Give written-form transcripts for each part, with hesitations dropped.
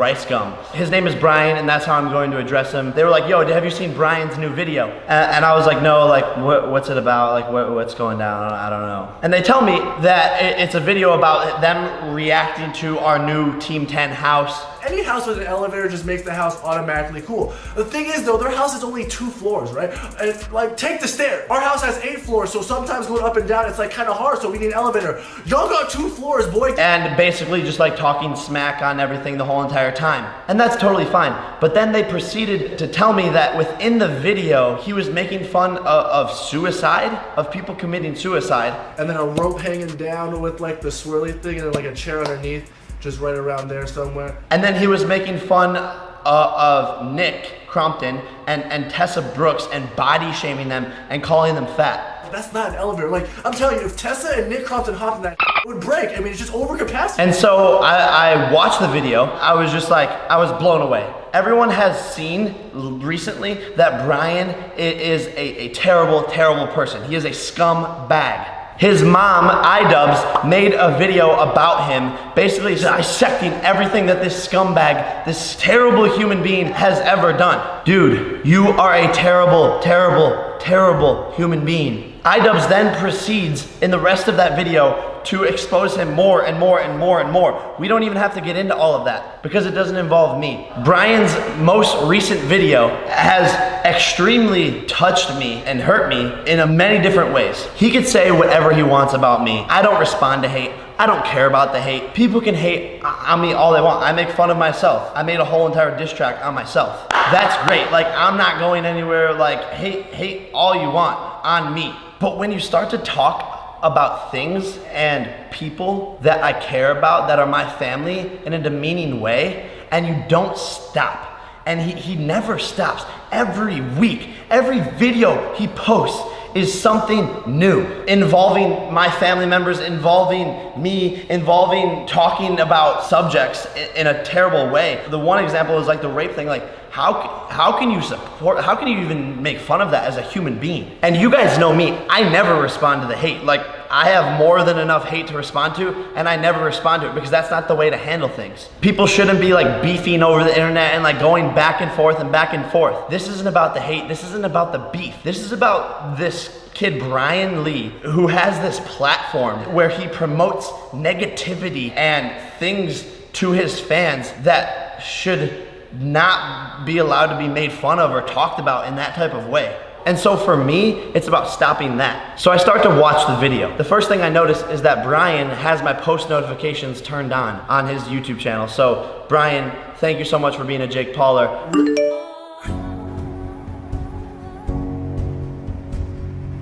rice gum. His name is Brian, and that's how I'm going to address him. They were like, yo, have you seen Brian's new video? And I was like, no, like, what's it about? Like, what's going down? I don't know. And they tell me that it's a video about them reacting to our new Team 10 house. Any house with an elevator just makes the house automatically cool. The thing is though, their house is only 2 floors, right? And like, take the stair. Our house has 8 floors, so sometimes going up and down, it's like kind of hard, so we need an elevator. Y'all got 2 floors, boy. And basically just like talking smack on everything the whole entire time. And that's totally fine. But then they proceeded to tell me that within the video, he was making fun of suicide, of people committing suicide. And then a rope hanging down with like the swirly thing and then like a chair underneath. Just right around there somewhere. And then he was making fun of Nick Crompton and Tessa Brooks and body shaming them and calling them fat. That's not an elevator. Like, I'm telling you, if Tessa and Nick Crompton hopped in that, it would break. I mean, it's just over capacity. And so I watched the video. I was just like, I was blown away. Everyone has seen recently that Brian is a terrible, terrible person. He is a scumbag. His mom, iDubbbz, made a video about him, basically dissecting everything that this scumbag, this terrible human being has ever done. Dude, you are a terrible, terrible, terrible human being. iDubbbz then proceeds in the rest of that video to expose him more and more and more and more. We don't even have to get into all of that because it doesn't involve me. Brian's most recent video has extremely touched me and hurt me in many different ways. He could say whatever he wants about me. I don't respond to hate. I don't care about the hate. People can hate on me all they want. I make fun of myself. I made a whole entire diss track on myself. That's great. Like, I'm not going anywhere. Like, hate all you want on me. But when you start to talk about things and people that I care about, that are my family, in a demeaning way, and you don't stop. And he never stops. Every week, every video he posts is something new, involving my family members, involving me, involving talking about subjects in a terrible way. The one example is like the rape thing. Like, how can you support, how can you even make fun of that as a human being? And you guys know me, I never respond to the hate. Like, I have more than enough hate to respond to, and I never respond to it because that's not the way to handle things. People shouldn't be like beefing over the internet and like going back and forth and back and forth. This isn't about the hate, this isn't about the beef. This is about this kid, Brian Lee, who has this platform where he promotes negativity and things to his fans that should not be allowed to be made fun of or talked about in that type of way. And so for me, it's about stopping that. So I start to watch the video. The first thing I notice is that Brian has my post notifications turned on his YouTube channel. So Brian, thank you so much for being a Jake Pauler.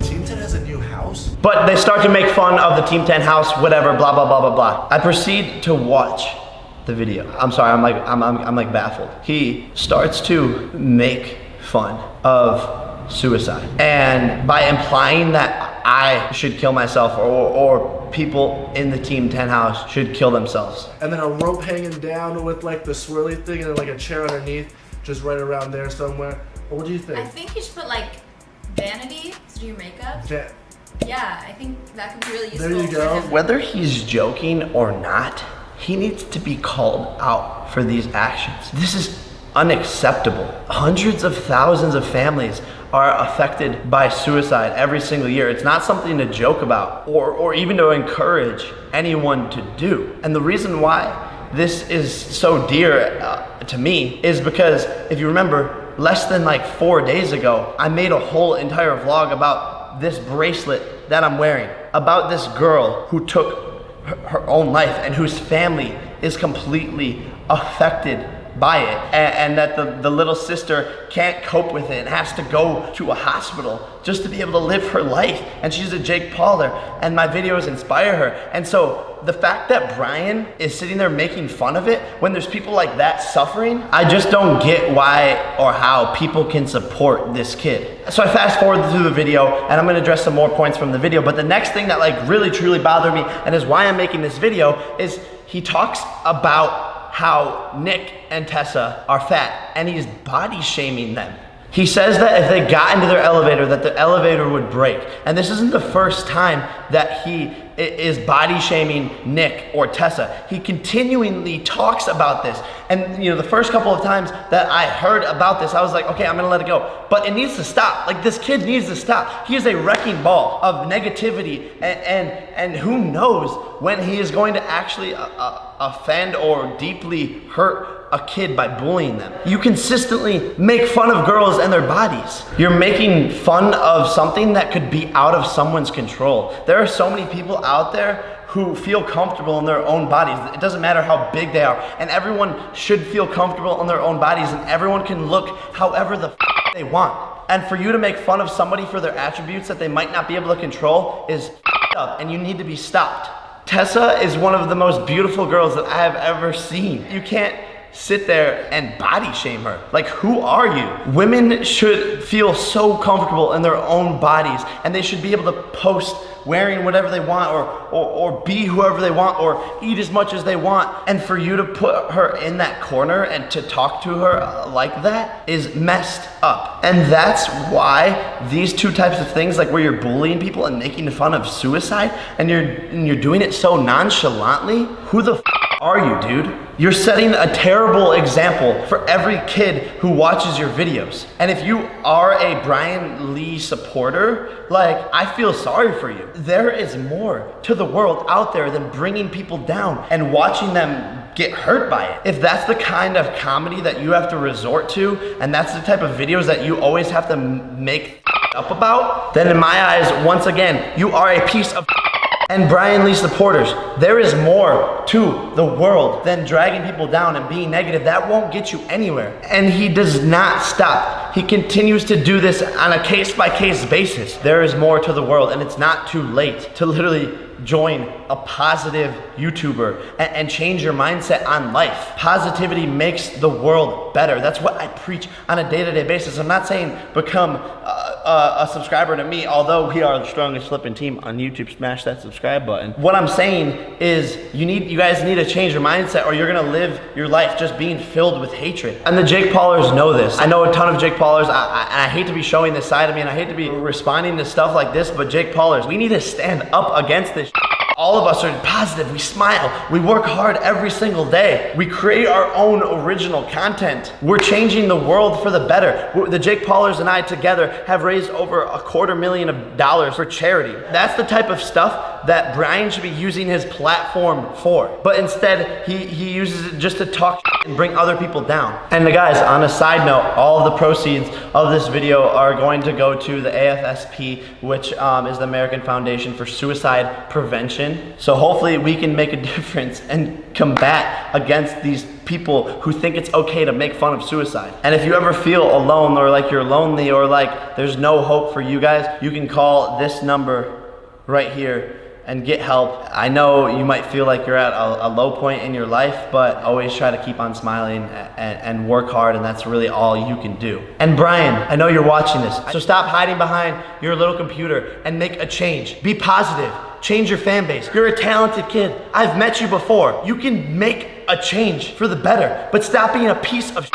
Team 10 has a new house? But they start to make fun of the Team 10 house, whatever, blah, blah, blah, blah, blah. I proceed to watch the video. I'm sorry, I'm like baffled. He starts to make fun of suicide. And by implying that I should kill myself or people in the Team 10 house should kill themselves. And then a rope hanging down with like the swirly thing and then like a chair underneath, just right around there somewhere. What do you think? I think you should put like vanity to do your makeup. Yeah, I think that could be really useful. There you go. Whether he's joking or not, he needs to be called out for these actions. This is unacceptable. Hundreds of thousands of families are affected by suicide every single year. It's not something to joke about or even to encourage anyone to do. And the reason why this is so dear to me is because if you remember, less than like 4 days ago, I made a whole entire vlog about this bracelet that I'm wearing, about this girl who took her own life and whose family is completely affected by it, and that the little sister can't cope with it and has to go to a hospital just to be able to live her life. And she's a Jake Pauler, and my videos inspire her. And so the fact that Brian is sitting there making fun of it when there's people like that suffering, I just don't get why or how people can support this kid. So I fast forward through the video, and I'm gonna address some more points from the video, but the next thing that like really truly bothered me and is why I'm making this video is he talks about how Nick and Tessa are fat, and he's body shaming them. He says that if they got into their elevator, that the elevator would break. And this isn't the first time that he is body shaming Nick or Tessa. He continually talks about this. And the first couple of times that I heard about this, I was like, okay, I'm gonna let it go. But it needs to stop. Like, this kid needs to stop. He is a wrecking ball of negativity, and who knows when he is going to actually offend or deeply hurt a kid by bullying them. You consistently make fun of girls and their bodies. You're making fun of something that could be out of someone's control. There are so many people out there who feel comfortable in their own bodies. It doesn't matter how big they are, and everyone should feel comfortable in their own bodies, and everyone can look however the they want. And for you to make fun of somebody for their attributes that they might not be able to control is up, and you need to be stopped. Tessa is one of the most beautiful girls that I have ever seen. You can't sit there and body shame her. Like, who are you? Women should feel so comfortable in their own bodies, and they should be able to post wearing whatever they want, or be whoever they want, or eat as much as they want. And for you to put her in that corner and to talk to her like that is messed up. And that's why these two types of things, like where you're bullying people and making fun of suicide, and you're doing it so nonchalantly, who the are you, dude? You're setting a terrible example for every kid who watches your videos. And if you are a Brian Lee supporter, like, I feel sorry for you. There is more to the world out there than bringing people down and watching them get hurt by it. If that's the kind of comedy that you have to resort to, and that's the type of videos that you always have to make up about, then in my eyes, once again, you are a piece of And Brian Lee supporters, there is more to the world than dragging people down and being negative. That won't get you anywhere. And he does not stop. He continues to do this on a case-by-case basis. There is more to the world, and it's not too late to literally join a positive YouTuber and change your mindset on life. Positivity makes the world better. That's what I preach on a day-to-day basis. I'm not saying become a subscriber to me, although we are the strongest flipping team on YouTube. Smash that subscribe button. What I'm saying is you guys need to change your mindset, or you're gonna live your life just being filled with hatred. And the Jake Paulers know this. I know a ton of Jake Paulers. I hate to be showing this side of me, and I hate to be responding to stuff like this, but Jake Paulers, we need to stand up against this. All of us are positive, we smile, we work hard every single day. We create our own original content. We're changing the world for the better. The Jake Paulers and I together have raised over $250,000 for charity. That's the type of stuff that Brian should be using his platform for. But instead, he uses it just to talk and bring other people down. And guys, on a side note, all of the proceeds of this video are going to go to the AFSP, which is the American Foundation for Suicide Prevention. So hopefully we can make a difference and combat against these people who think it's okay to make fun of suicide. And if you ever feel alone, or like you're lonely, or like there's no hope for you guys, you can call this number right here and get help. I know you might feel like you're at a low point in your life, but always try to keep on smiling and work hard, and that's really all you can do. And Brian, I know you're watching this, so stop hiding behind your little computer and make a change. Be positive. Change your fan base. You're a talented kid. I've met you before. You can make a change for the better, but stop being a piece of shit.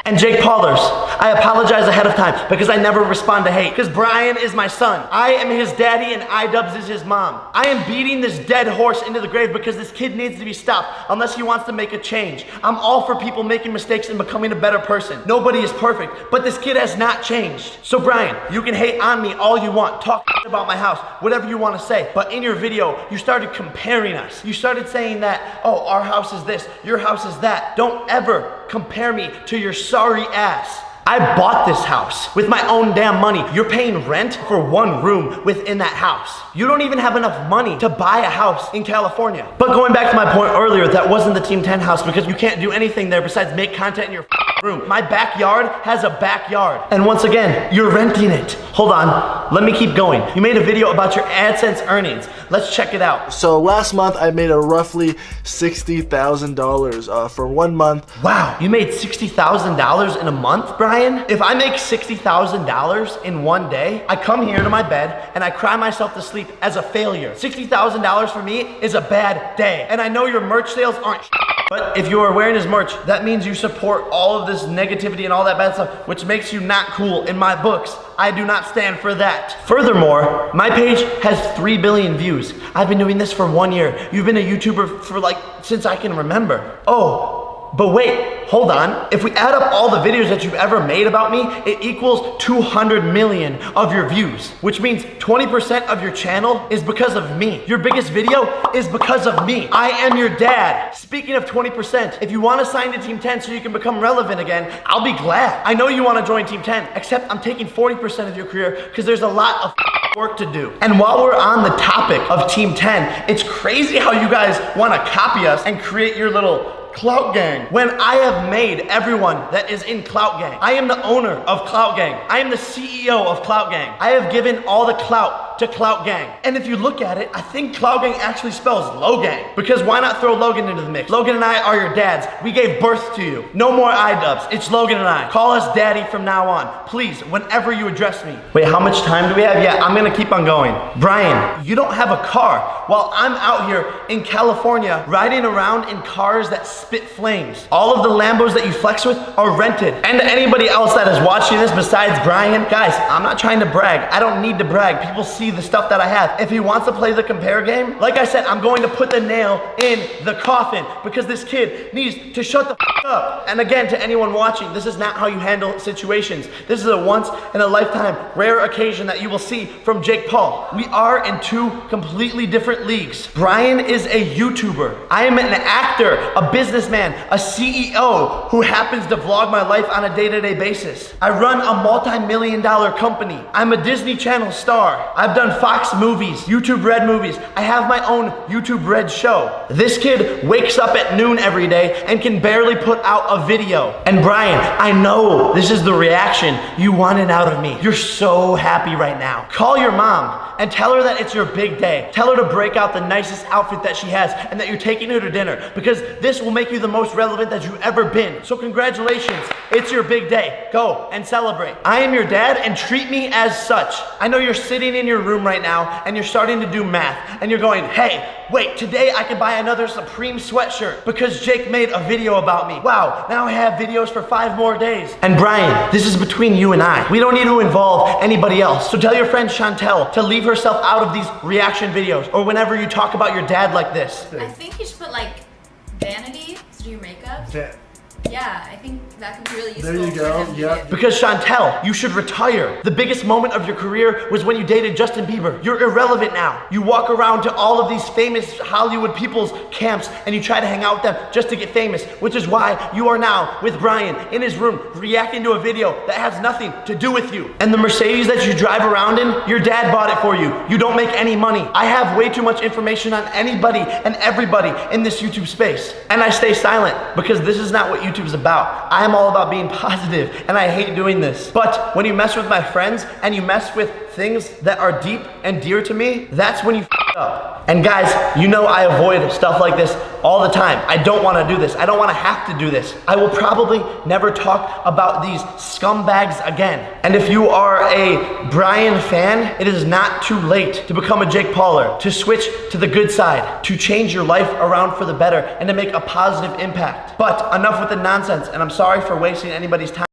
And Jake Paulers, I apologize ahead of time because I never respond to hate, because Brian is my son. I am his daddy and iDubbbz is his mom. I am beating this dead horse into the grave because this kid needs to be stopped unless he wants to make a change. I'm all for people making mistakes and becoming a better person. Nobody is perfect, but this kid has not changed. So Brian, you can hate on me all you want, talk about my house, whatever you want to say, but in your video, you started comparing us. You started saying that, oh, our house is this, your house is that. Don't ever compare me to your sorry ass. I bought this house with my own damn money. You're paying rent for one room within that house. You don't even have enough money to buy a house in California. But going back to my point earlier, that wasn't the Team 10 house because you can't do anything there besides make content in your room. My backyard has a backyard. And once again, you're renting it. Hold on, let me keep going. You made a video about your AdSense earnings. Let's check it out. So last month I made a roughly $60,000 for 1 month. Wow, you made $60,000 in a month, Brian? If I make $60,000 in one day, I come here to my bed and I cry myself to sleep as a failure. $60,000 for me is a bad day. And I know your merch sales aren't But if you are wearing his merch, that means you support all of this negativity and all that bad stuff, which makes you not cool in my books. I do not stand for that. Furthermore, my page has 3 billion views. I've been doing this for 1 year. You've been a YouTuber for since I can remember. Oh, but wait, hold on. If we add up all the videos that you've ever made about me, it equals 200 million of your views, which means 20% of your channel is because of me. Your biggest video is because of me. I am your dad. Speaking of 20%, if you want to sign to Team 10 so you can become relevant again, I'll be glad. I know you want to join Team 10, except I'm taking 40% of your career because there's a lot of work to do. And while we're on the topic of Team 10, it's crazy how you guys want to copy us and create your little Clout Gang, when I have made everyone that is in Clout Gang. I am the owner of Clout Gang. I am the CEO of Clout Gang. I have given all the clout to Clout Gang. And if you look at it, I think Clout Gang actually spells Logang. Because why not throw Logan into the mix? Logan and I are your dads. We gave birth to you. No more I-dubs. It's Logan and I. Call us daddy from now on. Please, whenever you address me. Wait, how much time do we have? Yeah, I'm gonna keep on going. Brian, you don't have a car while I'm out here in California riding around in cars that spit flames. All of the Lambos that you flex with are rented. And to anybody else that is watching this besides Brian, guys, I'm not trying to brag. I don't need to brag. People see the stuff that I have. If he wants to play the compare game, like I said, I'm going to put the nail in the coffin because this kid needs to shut the f up. And again, to anyone watching, this is not how you handle situations. This is a once in a lifetime rare occasion that you will see from Jake Paul. We are in 2 completely different leagues. Brian is a YouTuber. I am an actor, a businessman, a CEO who happens to vlog my life on a day-to-day basis. I run a multi-million-dollar company. I'm a Disney Channel star. I've done Fox movies, YouTube Red movies. I have my own YouTube Red show. This kid wakes up at noon every day and can barely put out a video. And Brian, I know this is the reaction you wanted out of me. You're so happy right now. Call your mom and tell her that it's your big day. Tell her to break out the nicest outfit that she has and that you're taking her to dinner because this will make you the most relevant that you've ever been. So congratulations, it's your big day. Go and celebrate. I am your dad and treat me as such. I know you're sitting in your room right now and you're starting to do math and you're going, hey, wait, today I can buy another Supreme sweatshirt because Jake made a video about me. Wow, now I have videos for 5 more days. And Brian, this is between you and I. We don't need to involve anybody else. So tell your friend Chantel to leave herself out of these reaction videos or whenever you talk about your dad like this. I think you should put vanity to do your makeup. Yeah, I think that could be really useful. There you go, yep. Because Chantel, you should retire. The biggest moment of your career was when you dated Justin Bieber. You're irrelevant now. You walk around to all of these famous Hollywood people's camps and you try to hang out with them just to get famous, which is why you are now with Brian in his room reacting to a video that has nothing to do with you. And the Mercedes that you drive around in, your dad bought it for you. You don't make any money. I have way too much information on anybody and everybody in this YouTube space. And I stay silent because this is not what YouTube's about. I'm all about being positive and I hate doing this. But when you mess with my friends and you mess with things that are deep and dear to me, that's when you f up. And guys, you know I avoid stuff like this all the time. I don't want to do this. I don't want to have to do this. I will probably never talk about these scumbags again. And if you are a Brian fan, it is not too late to become a Jake Pauler, to switch to the good side, to change your life around for the better, and to make a positive impact. But enough with the nonsense, and I'm sorry for wasting anybody's time.